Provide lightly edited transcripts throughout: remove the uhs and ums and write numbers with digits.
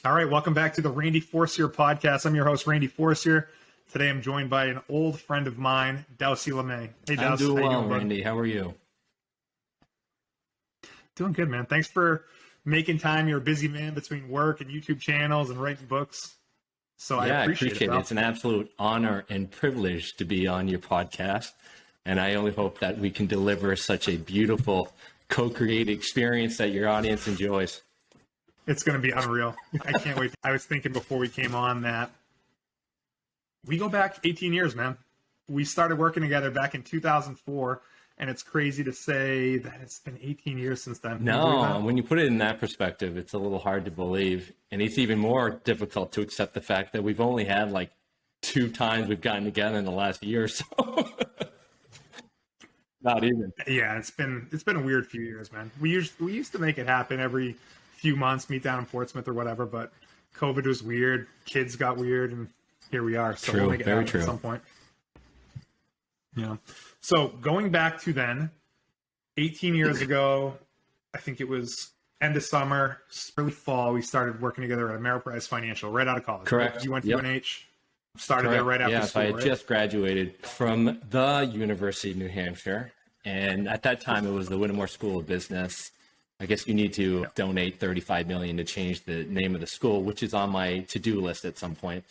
All right, welcome back to the Randy Forcier podcast. I'm your host, Randy Forcier. Today I'm joined by an old friend of mine, Daosith Lemay. Hey, Daosith. I'm doing well, Randy. How are you? Doing good, man. Thanks for making time. You're a busy man between work and YouTube channels and writing books. So I appreciate it. It's an absolute honor and privilege to be on your podcast. And I only hope that we can deliver such a beautiful co-created experience that your audience enjoys. It's going to be unreal. I can't wait. I was thinking before we came on that we go back 18 years, man. We started working together back in 2004, and it's crazy to say that it's been 18 years since then. No, when you put it in that perspective, it's a little hard to believe. And it's even more difficult to accept the fact that we've only had like 2 times we've gotten together in the last year or so. Not even. Yeah, it's been a weird few years, man. We used to make it happen every few months, meet down in Portsmouth or whatever, but COVID was weird, kids got weird, and here we are. So we'll make it happen at some point. Yeah. So going back to then, 18 years ago, I think it was end of summer, early fall, we started working together at Amerirpise Financial right out of college. Correct. Right? You went to UNH, started there right after school, I just graduated from the University of New Hampshire. And at that time, it was the Whittemore School of Business. I guess you need to donate $35 million to change the name of the school, which is on my to-do list at some point.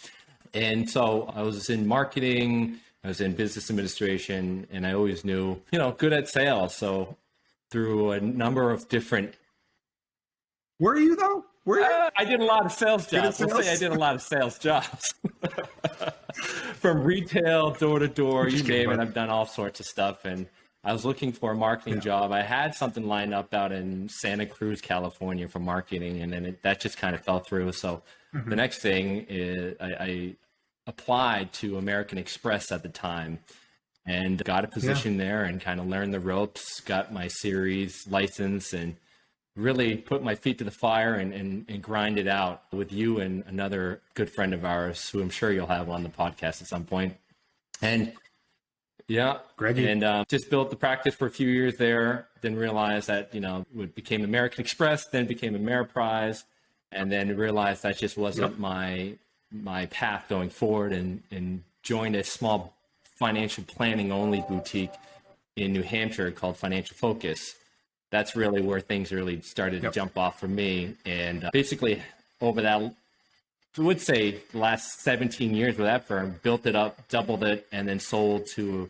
And so I was in marketing, I was in business administration, and I always knew, good at sales. So through a number of different... Were you though? I did a lot of sales jobs. Let's say I did a lot of sales jobs. From retail, door to door, you name it. I've done all sorts of stuff. And I was looking for a marketing job. I had something lined up out in Santa Cruz, California for marketing, and then that just kind of fell through. So the next thing is I applied to American Express at the time and got a position there and kind of learned the ropes, got my series license, and really put my feet to the fire and grind it out with you and another good friend of ours who I'm sure you'll have on the podcast at some point. And Greggy. And just built the practice for a few years there, then realized that, it became American Express, then became Amerirpise, and then realized that just wasn't my path going forward, and joined a small financial planning only boutique in New Hampshire called Financial Focus. That's really where things really started to jump off for me. And basically over that, I would say the last 17 years with that firm, built it up, doubled it, and then sold to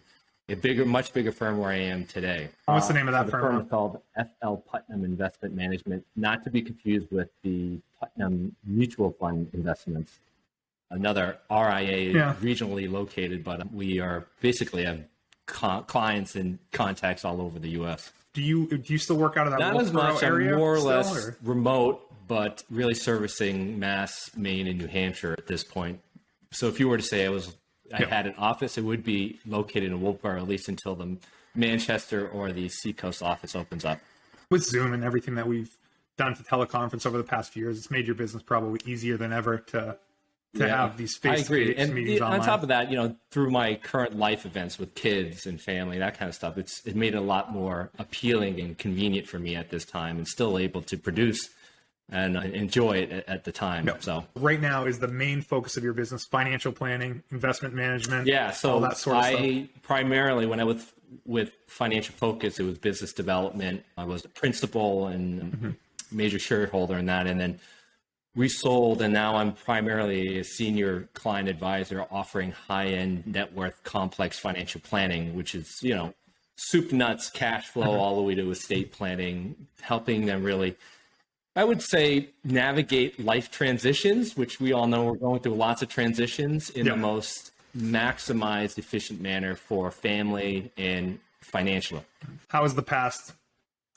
a much bigger firm where I am today. What's the name of that The firm? firm is called FL Putnam Investment Management, not to be confused with the Putnam Mutual Fund Investments, another RIA regionally located, but we are basically have clients and contacts all over the U.S. Do you still work out of that Not as much, area? I'm more or less remote, but really servicing Mass, Maine, and New Hampshire at this point. So if you were to say I had an office, it would be located in Wolfboro, at least until the Manchester or the Seacoast office opens up. With Zoom and everything that we've done to teleconference over the past few years, it's made your business probably easier than ever to have these face-to-face meetings online. On top of that, through my current life events with kids and family, that kind of stuff, it made it a lot more appealing and convenient for me at this time, and still able to produce and enjoy it at the time. Yep. So right now is the main focus of your business financial planning, investment management, so all that sort of stuff? Primarily, when I was with Financial Focus, it was business development. I was a principal and major shareholder in that, and then we sold, and now I'm primarily a senior client advisor offering high-end net worth complex financial planning, which is, soup nuts, cash flow, all the way to estate planning, helping them really, I would say, navigate life transitions, which we all know we're going through lots of transitions in the most maximized, efficient manner for family and financial. How has the past,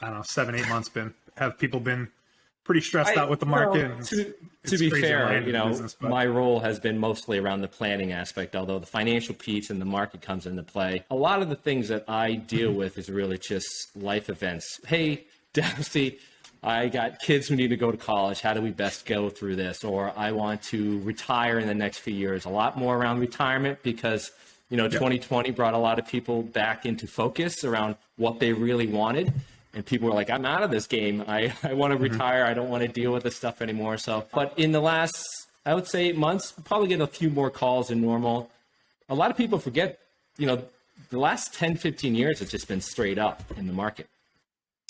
7-8 months been? Have people been pretty stressed out with the market? To be fair, my role has been mostly around the planning aspect, although the financial piece and the market comes into play. A lot of the things that I deal with is really just life events. Hey, Daosith, I got kids who need to go to college. How do we best go through this? Or I want to retire in the next few years. A lot more around retirement because, 2020 brought a lot of people back into focus around what they really wanted. and people were like, I'm out of this game. I want to retire. I don't want to deal with this stuff anymore. So, but in the last, I would say 8 months, probably get a few more calls than normal. A lot of people forget, the last 10, 15 years, it's just been straight up in the market.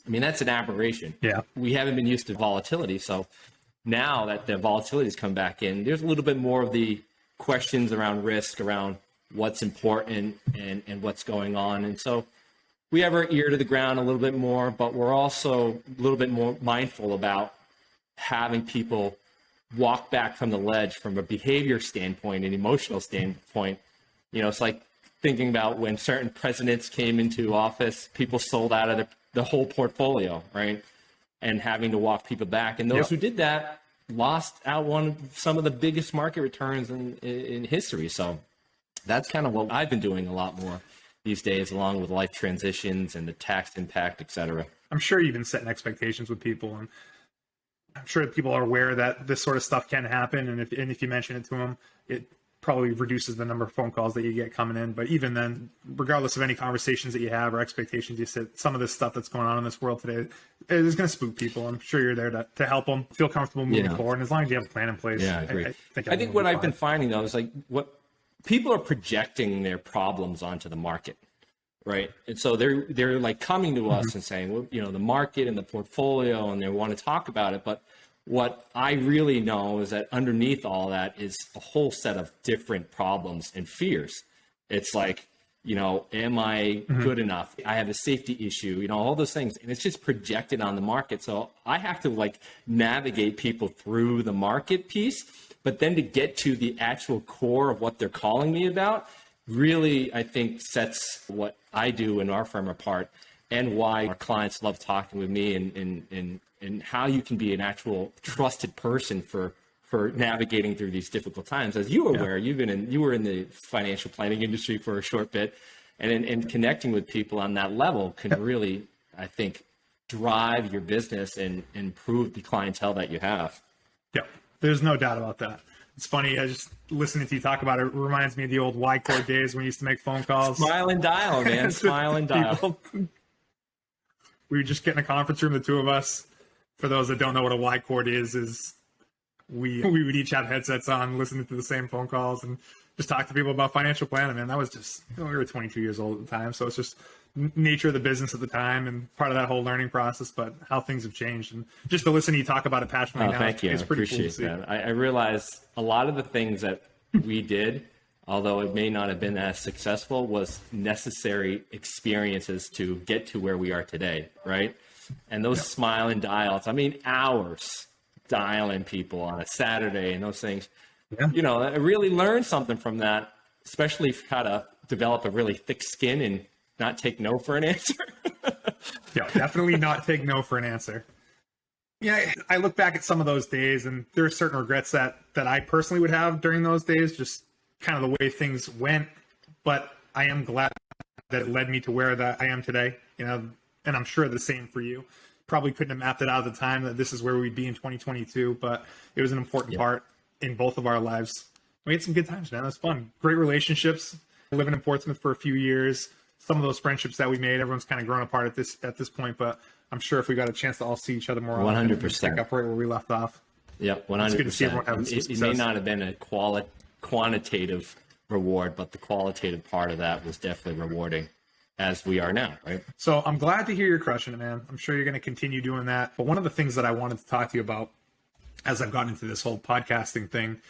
I mean, that's an aberration. Yeah. We haven't been used to volatility. So now that the volatility has come back in, there's a little bit more of the questions around risk, around what's important and what's going on. And so we have our ear to the ground a little bit more, but we're also a little bit more mindful about having people walk back from the ledge from a behavior standpoint, an emotional standpoint. It's like thinking about when certain presidents came into office, people sold out of the whole portfolio, right? And having to walk people back. And those who did that lost out some of the biggest market returns in history. So that's kind of what I've been doing a lot more these days, along with life transitions and the tax impact, et cetera. I'm sure you've been setting expectations with people, and I'm sure that people are aware that this sort of stuff can happen. And if you mention it to them, it probably reduces the number of phone calls that you get coming in. But even then, regardless of any conversations that you have or expectations you set, some of this stuff that's going on in this world today is going to spook people. I'm sure you're there to help them feel comfortable moving forward. And as long as you have a plan in place, yeah, I agree. I think what I've been finding, though, is like what people are projecting their problems onto the market, right? And so they're like coming to us and saying, well, the market and the portfolio, and they want to talk about it. But what I really know is that underneath all that is a whole set of different problems and fears. It's like, am I good enough? I have a safety issue, all those things. And it's just projected on the market. So I have to navigate people through the market piece, but then to get to the actual core of what they're calling me about really, I think, sets what I do in our firm apart, and why our clients love talking with me, and how you can be an actual trusted person for navigating through these difficult times. As you are aware, you were in the financial planning industry for a short bit, and connecting with people on that level can really, I think, drive your business and improve the clientele that you have. Yeah, there's no doubt about that. It's funny, I just listening to you talk about it, it reminds me of the old Y-Core days when we used to make phone calls. Smile and dial, man. Smile and dial. We would just get in a conference room, the two of us. For those that don't know what a Y-Cord is we would each have headsets on, listening to the same phone calls, and just talk to people about financial planning. Man, that was just, we were 22 years old at the time. So it's just nature of the business at the time and part of that whole learning process, but how things have changed. And just to listen to you talk about it passionately now, thank you. It's pretty Appreciate cool to see. that. I realize a lot of the things that we did, although it may not have been as successful, was necessary experiences to get to where we are today, right? And those smile and dials, I mean, hours dialing people on a Saturday and those things. Yeah. I really learned something from that, especially how to develop a really thick skin and not take no for an answer. Yeah, definitely not take no for an answer. Yeah, I look back at some of those days, and there are certain regrets that I personally would have during those days, just kind of the way things went. But I am glad that it led me to where that I am today, and I'm sure the same for you. Probably couldn't have mapped it out at the time that this is where we'd be in 2022, but it was an important part in both of our lives. We had some good times, man. It was fun. Great relationships. Living in Portsmouth for a few years. Some of those friendships that we made, everyone's kind of grown apart at this point, but I'm sure if we got a chance to all see each other more, 100%, pick up right where we left off. Yep, 100%. It's good to see everyone having some success. It may not have been a quantitative reward, but the qualitative part of that was definitely rewarding, as we are now, right? So I'm glad to hear you're crushing it, man. I'm sure you're going to continue doing that. But one of the things that I wanted to talk to you about as I've gotten into this whole podcasting thing,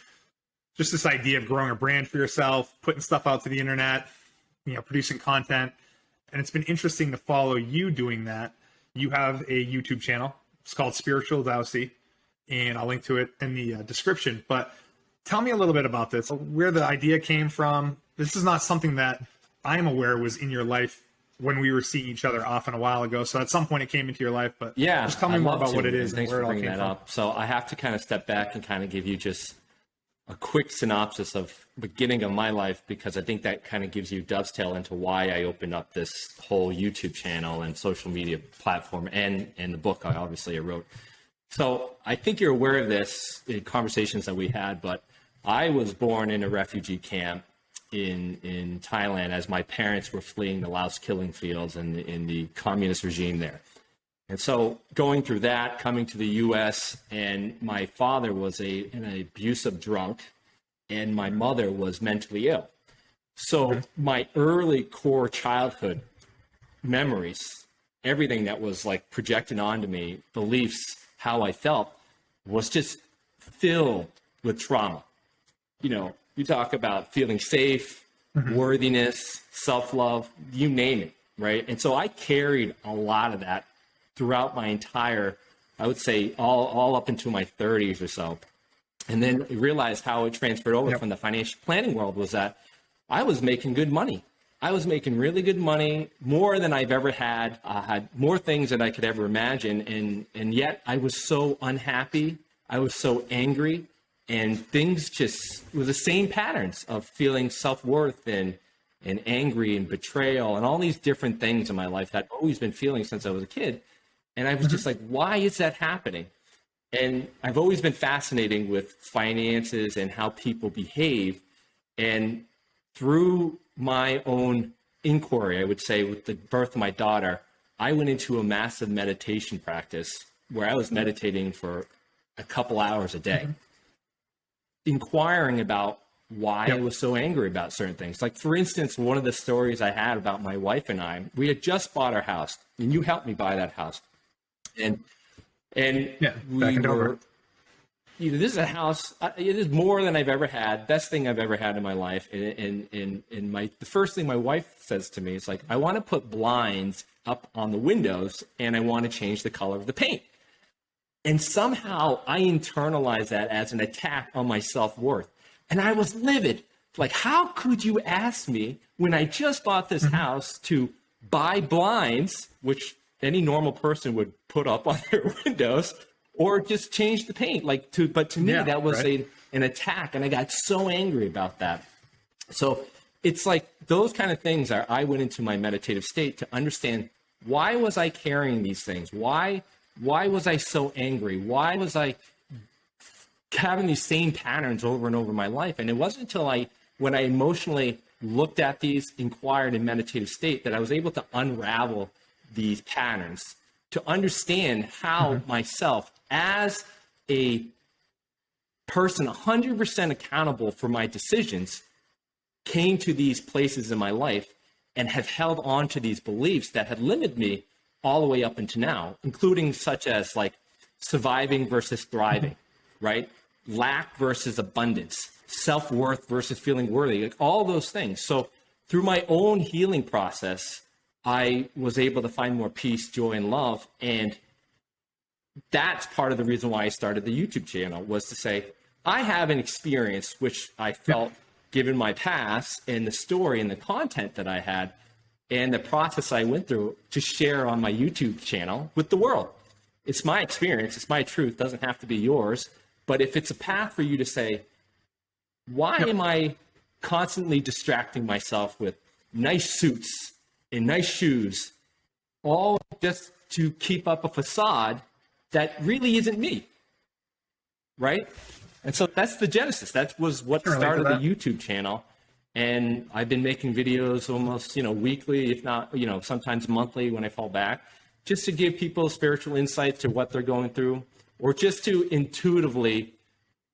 just this idea of growing a brand for yourself, putting stuff out to the internet, producing content. And it's been interesting to follow you doing that. You have a YouTube channel. It's called Spiritual Daosith, and I'll link to it in the description. But tell me a little bit about this, where the idea came from. This is not something that I'm aware was in your life when we were seeing each other often a while ago. So at some point it came into your life, but just tell me more about what it is and where it all came from. So I have to kind of step back and kind of give you just a quick synopsis of beginning of my life, because I think that kind of gives you dovetail into why I opened up this whole YouTube channel and social media platform and the book I wrote. So I think you're aware of this in conversations that we had, but I was born in a refugee camp in Thailand as my parents were fleeing the Laos killing fields and in the communist regime there. And so going through that, coming to the U.S., and my father was an abusive drunk, and my mother was mentally ill. So my early core childhood memories, everything that was like projected onto me, beliefs, how I felt, was just filled with trauma. You know, you talk about feeling safe, worthiness, self-love, you name it, right? And so I carried a lot of that throughout my entire, I would say, all up into my 30s or so. And then realized how it transferred over from the financial planning world was that I was making good money. I was making really good money, more than I've ever had. I had more things than I could ever imagine. And yet I was so unhappy. I was so angry. And things just were the same patterns of feeling self-worth and angry and betrayal and all these different things in my life that I've always been feeling since I was a kid. And I was just like, why is that happening? And I've always been fascinated with finances and how people behave. And through my own inquiry, I would say with the birth of my daughter, I went into a massive meditation practice where I was meditating for a couple hours a day, inquiring about why I was so angry about certain things. Like, for instance, one of the stories I had about my wife and I, we had just bought our house, and you helped me buy that house. And we were, you know, this is a house, it is more than I've ever had, best thing I've ever had in my life. And the first thing my wife says to me is like, I want to put blinds up on the windows and I want to change the color of the paint. And somehow I internalized that as an attack on my self-worth. And I was livid. Like, how could you ask me when I just bought this house to buy blinds, which any normal person would put up on their windows, or just change the paint? But to me, that was an attack. And I got so angry about that. So it's like those kind of things I went into my meditative state to understand, why was I carrying these things? Why was I so angry? Why was I having these same patterns over and over in my life? And it wasn't until when I emotionally looked at these, inquired in meditative state, that I was able to unravel these patterns, to understand how myself, as a person 100% accountable for my decisions, came to these places in my life and have held on to these beliefs that had limited me all the way up into now, including such as like surviving versus thriving, right? Lack versus abundance, self-worth versus feeling worthy, like all those things. So through my own healing process, I was able to find more peace, joy, and love. And that's part of the reason why I started the YouTube channel, was to say, I have an experience which I felt, given my past and the story and the content that I had and the process I went through, to share on my YouTube channel with the world. It's my experience. It's my truth. It doesn't have to be yours. But if it's a path for you to say, why am I constantly distracting myself with nice suits and nice shoes, all just to keep up a facade that really isn't me, right? And so that's the genesis. That was what started the YouTube channel. And I've been making videos almost, weekly, if not, sometimes monthly when I fall back, just to give people spiritual insight to what they're going through, or just to intuitively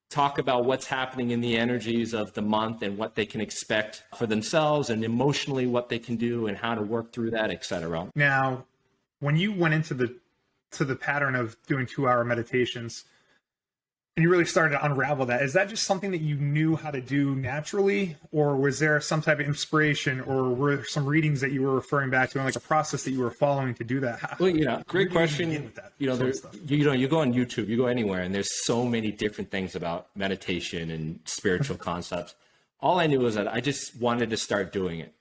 talk about what's happening in the energies of the month and what they can expect for themselves, and emotionally what they can do and how to work through that, etc. Now, when you went into the pattern of doing 2-hour meditations and you really started to unravel that, is that just something that you knew how to do naturally, or was there some type of inspiration, or were some readings that you were referring back to, and like a process that you were following to do that? Well, great question. You go on YouTube, you go anywhere, and there's so many different things about meditation and spiritual concepts. All I knew was that I just wanted to start doing it.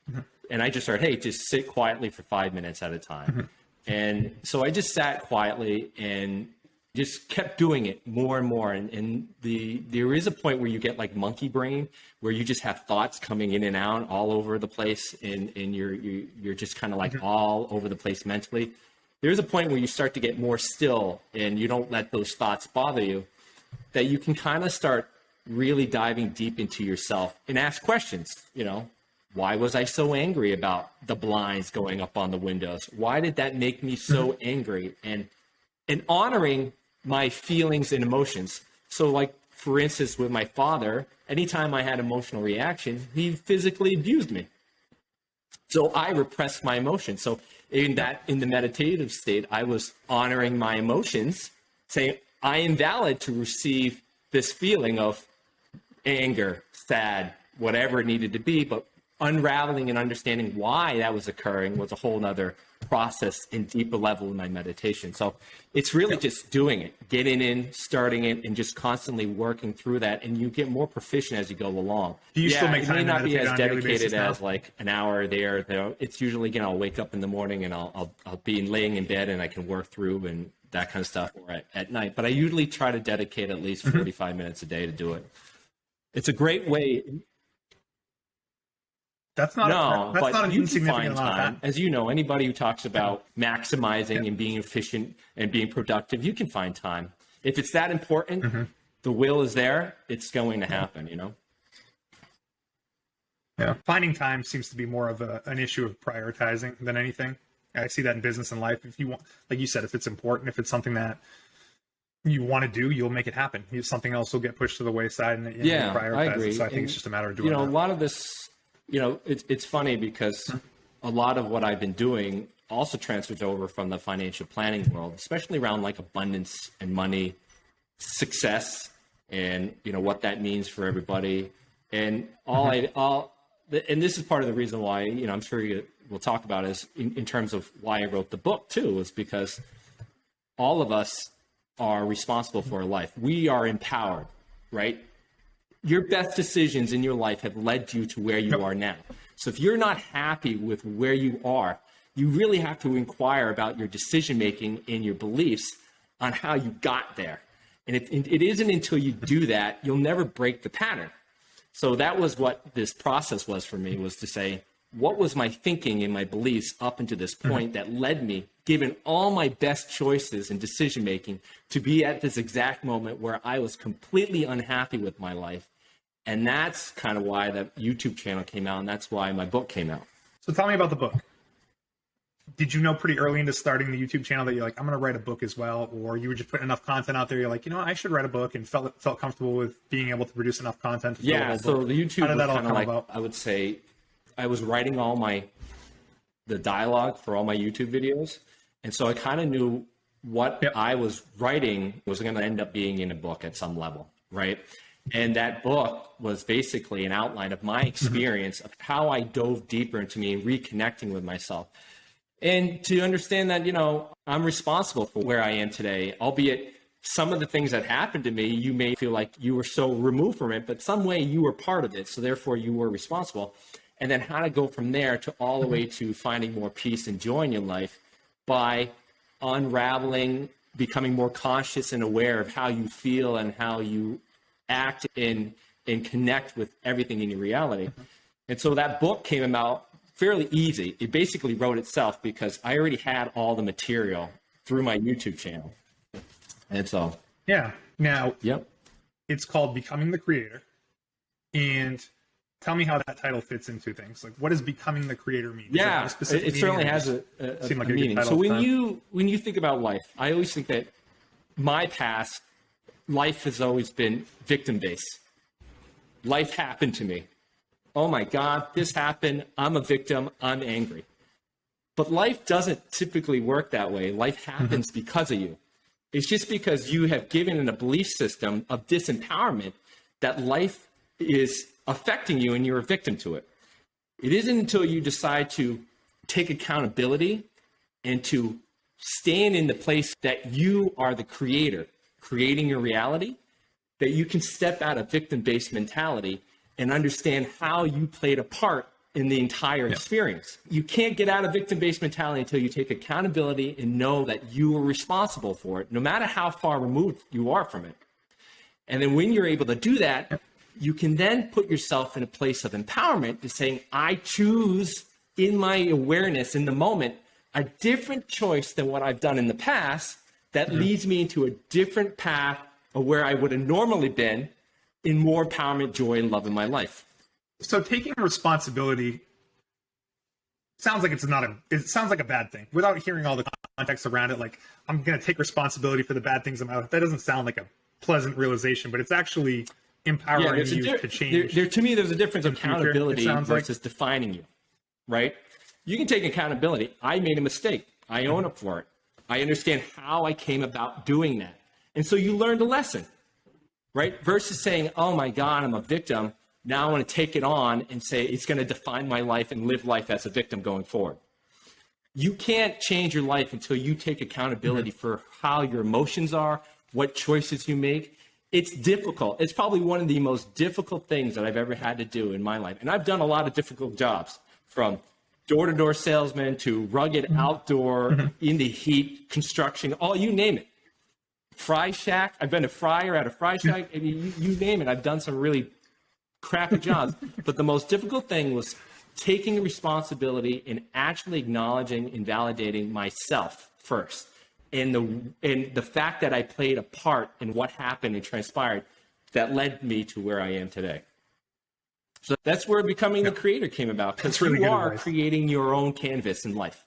And I just started, hey, just sit quietly for 5 minutes at a time. And so I just sat quietly and just kept doing it more and more. And there is a point where you get like monkey brain, where you just have thoughts coming in and out all over the place, and you're just kind of like all over the place mentally. There's a point where you start to get more still and you don't let those thoughts bother you, that you can kind of start really diving deep into yourself and ask questions, Why was I so angry about the blinds going up on the windows? Why did that make me so angry? And honoring my feelings and emotions. So like, for instance, with my father, anytime I had emotional reaction, he physically abused me. So I repressed my emotions. So in the meditative state, I was honoring my emotions, saying, I am valid to receive this feeling of anger, sad, whatever it needed to be, but unraveling and understanding why that was occurring was a whole nother process and deeper level in my meditation. So it's really just doing it, getting in, starting it, and just constantly working through that. And you get more proficient as you go along. Do you still make time it may to not be as dedicated now? as like an hour there. It's usually, I'll wake up in the morning and I'll be laying in bed and I can work through and that kind of stuff, or at night. But I usually try to dedicate at least 45 minutes a day to do it. It's a great way. That's not an insignificant amount of time. As you know, anybody who talks about maximizing and being efficient and being productive, you can find time. If it's that important, the will is there, it's going to happen, Yeah. Finding time seems to be more of an issue of prioritizing than anything. I see that in business and life. If you want, like you said, if it's important, if it's something that you want to do, you'll make it happen. Something else will get pushed to the wayside and you'll prioritize I agree. it. So I think it's just a matter of doing a lot of this, it's funny because a lot of what I've been doing also transfers over from the financial planning world, especially around like abundance and money, success, and what that means for everybody. And and this is part of the reason why, I'm sure we'll talk about is in terms of why I wrote the book too, is because all of us are responsible for our life. We are empowered, right? Your best decisions in your life have led you to where you are now. So if you're not happy with where you are, you really have to inquire about your decision-making and your beliefs on how you got there. And it isn't until you do that, you'll never break the pattern. So that was what this process was for me, was to say, what was my thinking and my beliefs up until this point that led me, given all my best choices and decision-making, to be at this exact moment where I was completely unhappy with my life. And that's kind of why the YouTube channel came out, and that's why my book came out. So tell me about the book. Did you know pretty early into starting the YouTube channel that you're like, I'm going to write a book as well? Or you were just putting enough content out there, you're like, I should write a book, and felt comfortable with being able to produce enough content to fill a whole book? So the YouTube How did that was all kind of like, about? I would say, I was writing all the dialogue for all my YouTube videos. And so I kind of knew what I was writing was going to end up being in a book at some level, right? And that book was basically an outline of my experience of how I dove deeper into me and reconnecting with myself. And to understand that, I'm responsible for where I am today, albeit some of the things that happened to me, you may feel like you were so removed from it, but some way you were part of it. So therefore you were responsible. And then how to go from there to all the way to finding more peace and joy in your life by unraveling, becoming more conscious and aware of how you feel and how you act and connect with everything in your reality. And so that book came about fairly easy. It basically wrote itself because I already had all the material through my YouTube channel. And so. Yeah. Now, it's called Becoming the Creator. And tell me how that title fits into things. Like, what does becoming the creator mean? Yeah, it certainly has a meaning. So when you think about life, I always think that my past life has always been victim-based. Life happened to me. Oh my God, this happened. I'm a victim. I'm angry. But life doesn't typically work that way. Life happens because of you. It's just because you have given in a belief system of disempowerment that life is affecting you and you're a victim to it. It isn't until you decide to take accountability and to stand in the place that you are the creator, creating your reality, that you can step out of victim-based mentality and understand how you played a part in the entire experience. You can't get out of victim-based mentality until you take accountability and know that you are responsible for it, no matter how far removed you are from it. And then when you're able to do that, you can then put yourself in a place of empowerment to saying, I choose in my awareness in the moment, a different choice than what I've done in the past that leads me into a different path of where I would have normally been in more empowerment, joy, and love in my life. So taking responsibility sounds like it sounds like a bad thing without hearing all the context around it. Like, I'm going to take responsibility for the bad things in my life. That doesn't sound like a pleasant realization, but it's actually empowering you to change. To me, there's a difference of accountability versus defining you, right? You can take accountability. I made a mistake. I own up for it. I understand how I came about doing that. And so you learned a lesson, right? Versus saying, oh my God, I'm a victim. Now I want to take it on and say it's going to define my life and live life as a victim going forward. You can't change your life until you take accountability for how your emotions are, what choices you make. It's difficult. It's probably one of the most difficult things that I've ever had to do in my life. And I've done a lot of difficult jobs, from door-to-door salesman to rugged outdoor, in the heat, construction, you name it. Fry shack. I've been a fryer at a fry shack. I mean, you name it. I've done some really crappy jobs. But the most difficult thing was taking responsibility and actually acknowledging and validating myself first. And the fact that I played a part in what happened and transpired that led me to where I am today. So that's where becoming the creator came about, because you are creating your own canvas in life.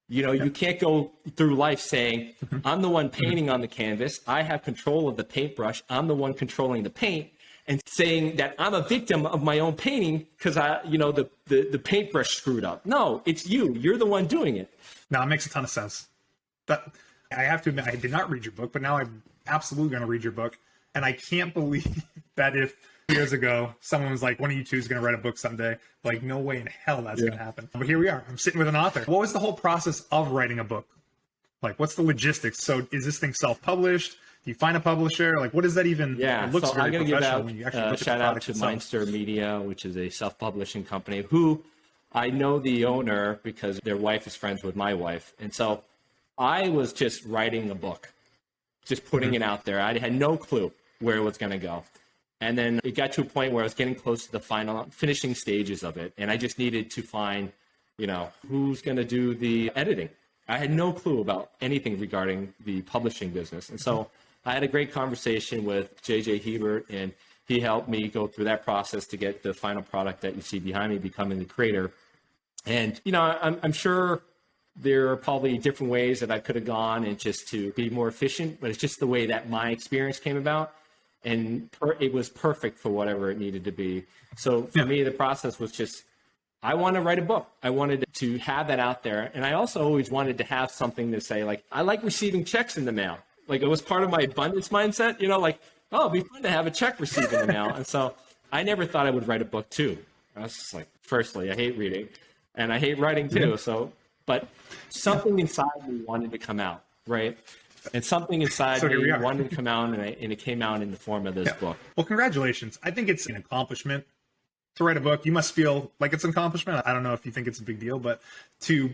You know, you can't go through life saying, I'm the one painting on the canvas. I have control of the paintbrush. I'm the one controlling the paint, and saying that I'm a victim of my own painting because the paintbrush screwed up. No, it's you. You're the one doing it. No, it makes a ton of sense. But I have to admit, I did not read your book, but now I'm absolutely going to read your book. And I can't believe that if years ago someone was like, one of you two is going to write a book someday, like, no way in hell that's going to happen. But here we are. I'm sitting with an author. What was the whole process of writing a book? Like, what's the logistics? So is this thing self-published? Do you find a publisher? Like, what does that even? Yeah, it looks so very I'm going to give out when you actually shout out to Mindster Media, which is a self-publishing company who I know the owner because their wife is friends with my wife. And so I was just writing a book, just putting it out there. I had no clue where it was going to go. And then it got to a point where I was getting close to the final finishing stages of it. And I just needed to find, who's going to do the editing. I had no clue about anything regarding the publishing business. And so I had a great conversation with JJ Hebert, and he helped me go through that process to get the final product that you see behind me, Becoming the Creator. And, I'm sure there are probably different ways that I could have gone and just to be more efficient, but it's just the way that my experience came about. And it was perfect for whatever it needed to be. So for me, the process was just, I want to write a book. I wanted to have that out there. And I also always wanted to have something to say, like, I like receiving checks in the mail. Like, it was part of my abundance mindset, it'd be fun to have a check received in the mail. And so I never thought I would write a book too. I was just like, firstly, I hate reading and I hate writing too. But something inside me wanted to come out, right? And something inside me wanted to come out, and it came out in the form of this book. Well, congratulations. I think it's an accomplishment to write a book. You must feel like it's an accomplishment. I don't know if you think it's a big deal, but to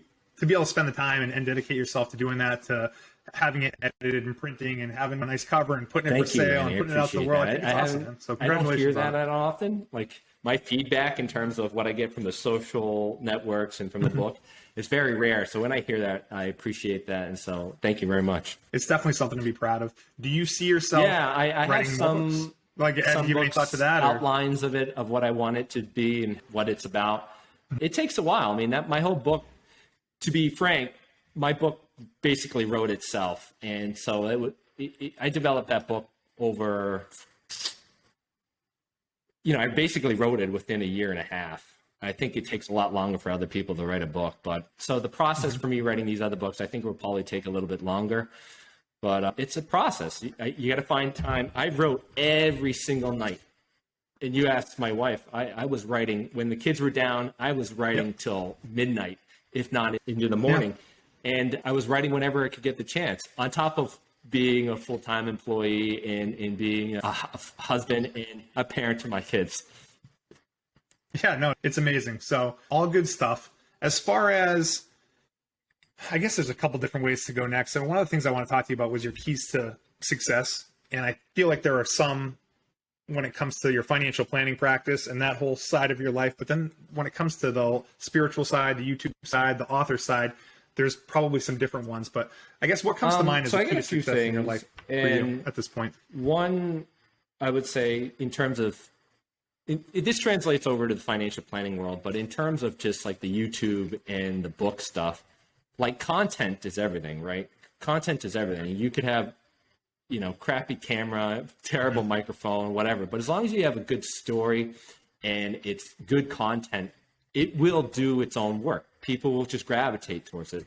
be able to spend the time and dedicate yourself to doing that, to having it edited and printing and having a nice cover and putting it for sale and putting it out to the world, I think it's awesome, man. So congratulations. I don't hear that often. Like, my feedback in terms of what I get from the social networks and from the book, it's very rare. So when I hear that, I appreciate that. And so thank you very much. It's definitely something to be proud of. Do you see yourself I have some, like, some do you have any thoughts to that? Outlines of it, of what I want it to be and what it's about. It takes a while. I mean, my whole book, to be frank, my book basically wrote itself. And so I developed that book over, I basically wrote it within a year and a half. I think it takes a lot longer for other people to write a book. But so the process for me writing these other books, I think will probably take a little bit longer. But it's a process. You got to find time. I wrote every single night. And you asked my wife, I was writing when the kids were down. I was writing till midnight, if not into the morning. And I was writing whenever I could get the chance, on top of being a full-time employee and being a husband and a parent to my kids. Yeah, no, it's amazing. So all good stuff. As far as, I guess there's a couple different ways to go next. So one of the things I want to talk to you about was your keys to success. And I feel like there are some when it comes to your financial planning practice and that whole side of your life. But then when it comes to the spiritual side, the YouTube side, the author side, there's probably some different ones. But I guess what comes to mind is so a key to success in your life for you at this point? One, I would say, in terms of this translates over to the financial planning world, but in terms of just like the YouTube and the book stuff, like content is everything, right? Content is everything. You could have, crappy camera, terrible microphone, whatever, but as long as you have a good story and it's good content, it will do its own work. People will just gravitate towards it.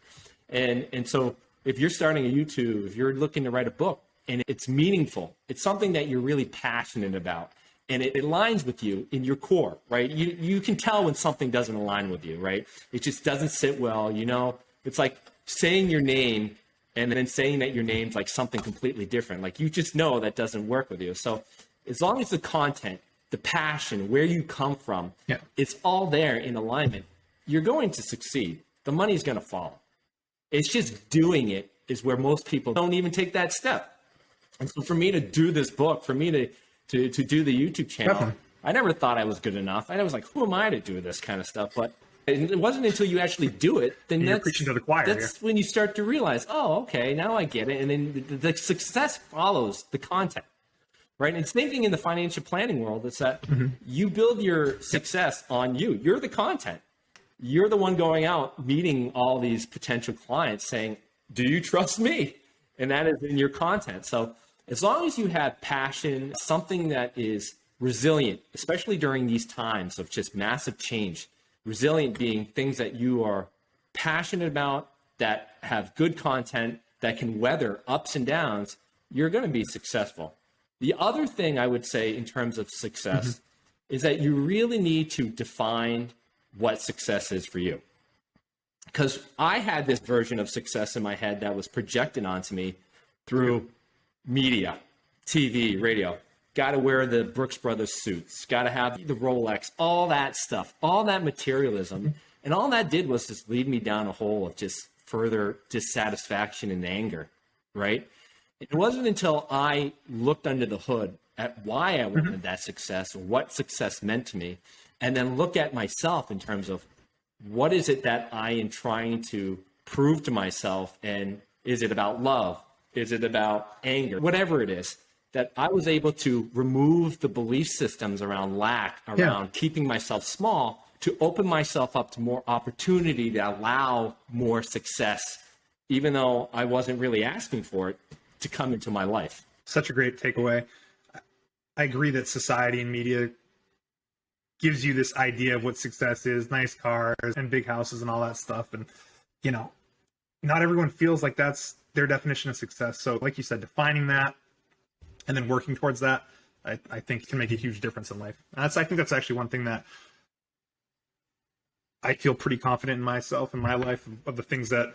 And so if you're starting a YouTube, if you're looking to write a book and it's meaningful, it's something that you're really passionate about, and it aligns with you in your core, right? You can tell when something doesn't align with you, right? It just doesn't sit well. It's like saying your name and then saying that your name's like something completely different. Like you just know that doesn't work with you. So as long as the content, the passion, where you come from, it's all there in alignment, you're going to succeed. The money's going to follow. It's just doing it is where most people don't even take that step. And so for me to do this book, for me to do the YouTube channel, I never thought I was good enough. I was like, who am I to do this kind of stuff? But it wasn't until you actually do it, then you're preaching to the choir. That's when you start to realize, oh, okay, now I get it. And then the success follows the content, right? And same thing in the financial planning world. It's that you build your success on you. You're the content. You're the one going out, meeting all these potential clients saying, do you trust me? And that is in your content. So as long as you have passion, something that is resilient, especially during these times of just massive change, resilient being things that you are passionate about, that have good content, that can weather ups and downs, you're going to be successful. The other thing I would say in terms of success is that you really need to define what success is for you. Because I had this version of success in my head that was projected onto me through media, TV, radio. Got to wear the Brooks Brothers suits, got to have the Rolex, all that stuff, all that materialism. And all that did was just lead me down a hole of just further dissatisfaction and anger, right? It wasn't until I looked under the hood at why I wanted that success, or what success meant to me, and then look at myself in terms of what is it that I am trying to prove to myself, and is it about love? Is it about anger? Whatever it is, that I was able to remove the belief systems around lack, around keeping myself small, to open myself up to more opportunity to allow more success, even though I wasn't really asking for it to come into my life. Such a great takeaway. I agree that society and media gives you this idea of what success is, nice cars and big houses and all that stuff. And, not everyone feels like that's their definition of success. So like you said, defining that and then working towards that, I think can make a huge difference in life. I think that's actually one thing that I feel pretty confident in myself and my life, of the things that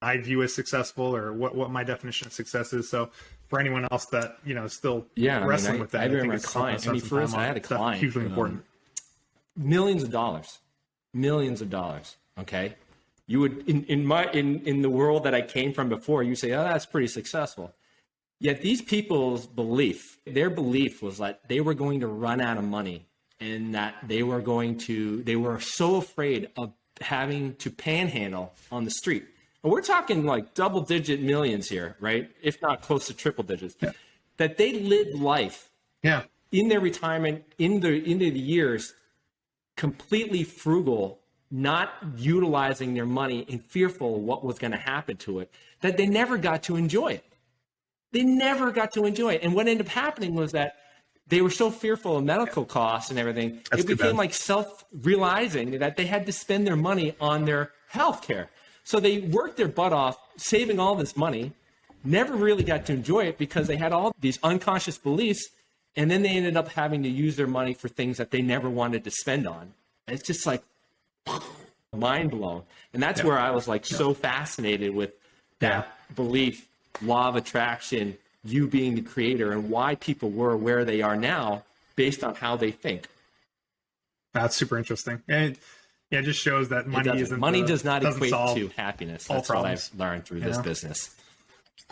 I view as successful, or what my definition of success is. So for anyone else that, still wrestling with that, I remember my client. First I had a client, hugely important. Millions of dollars. Okay. You would, in the world that I came from before, you say, oh, that's pretty successful. Yet these people's their belief was that they were going to run out of money, and that they were so afraid of having to panhandle on the street. And we're talking like double-digit millions here, right? If not close to triple digits. Yeah. That they lived life in their retirement, into the years, completely frugal, not utilizing their money and fearful of what was going to happen to it, that they never got to enjoy it. And what ended up happening was that they were so fearful of medical costs and everything, it became like self-realizing that they had to spend their money on their health care. So they worked their butt off saving all this money, never really got to enjoy it because they had all these unconscious beliefs, and then they ended up having to use their money for things that they never wanted to spend on. And it's just like mind blown. And that's where I was like so fascinated with that belief, law of attraction, you being the creator, and why people were where they are now based on how they think. That's super interesting. And it just shows that money does not equate to happiness. That's what I've learned through this business.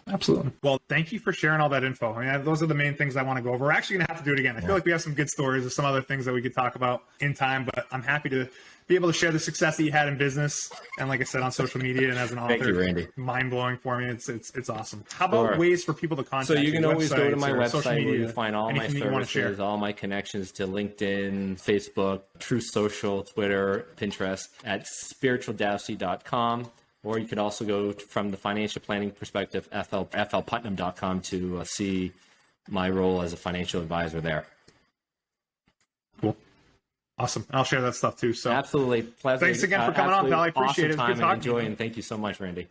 Absolutely. Well, thank you for sharing all that info. I mean, those are the main things I want to go over. We're actually going to have to do it again. I feel like we have some good stories of some other things that we could talk about in time, but I'm happy to be able to share the success that you had in business. And like I said, on social media and as an author, Thank you, Randy. Mind blowing for me. It's awesome. How about ways for people to contact you? So you can always go to my website media, where you find all my services, all my connections to LinkedIn, Facebook, Truth Social, Twitter, Pinterest at spiritualdaosith.com. Or you could also go from the financial planning perspective, flputnam.com to see my role as a financial advisor there. Cool. Awesome. I'll share that stuff too. So absolutely. Pleasure. Thanks again for coming on, pal. I appreciate awesome it. Time and enjoy, and thank you so much, Randy.